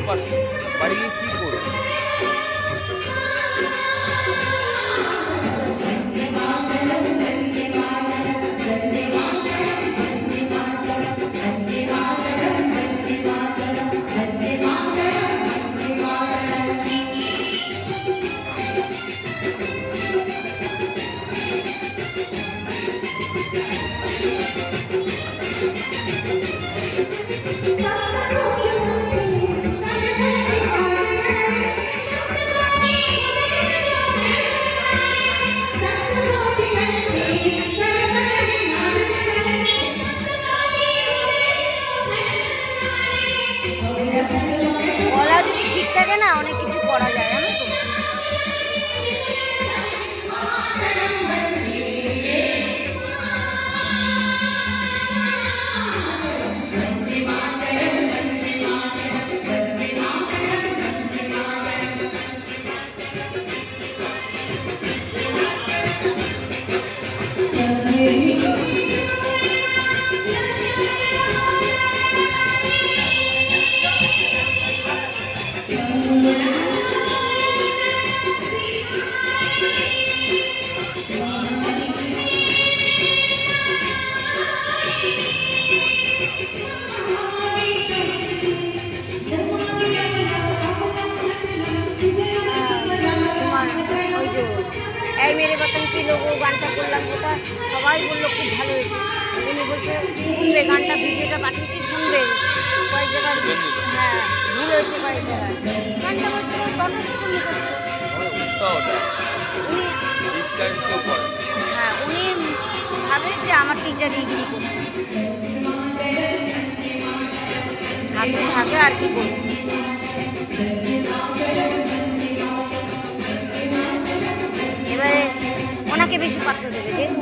পাচ্ছি, বাড়ি গিয়ে কী করবো? গলা যদি ঠিক থাকে না অনেক কিছু করা যায়, জানো তো। এই মেরে বাতন কি লোগো গানটা করলাম, ওটা সবাই বললো খুব ভালো হয়েছে। উনি বলছে শুনবে গানটা, ভিডিওটা পাঠিয়েছি শুনবে, কয়েক জায়গায় হ্যাঁ ভুল হয়েছে, কয়েক জায়গায় গানটা আমার পুরো তটস্থ মুখস্থ। উনি হ্যাঁ উনি ভাবে যে আমার টিচার ডিগ্রি করছে, সাথে থাকে আর কি করবে। এবারে ওনাকে বেশি পাত্তা দেবে, যেহেতু